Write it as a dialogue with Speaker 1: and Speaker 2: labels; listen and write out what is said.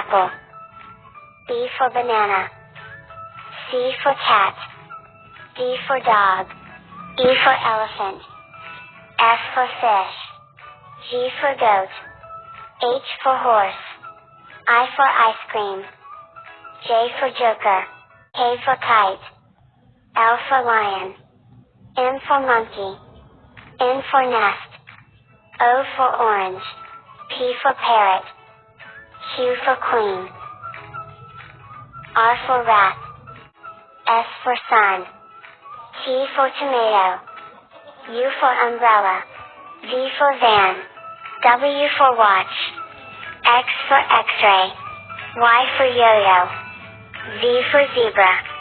Speaker 1: apple. B for banana. C for cat. D for dog. E for elephant. F for fish. G for goat. H for horse. I for ice cream. J for joker. K for kite. L for lion. M for monkey. N for nest. O for orange. P for parrot. Q for queen. R for rat. S for sun. T for tomato. U for umbrella. V for van. W for watch. X for x-ray. Y for yo-yo. Z for zebra.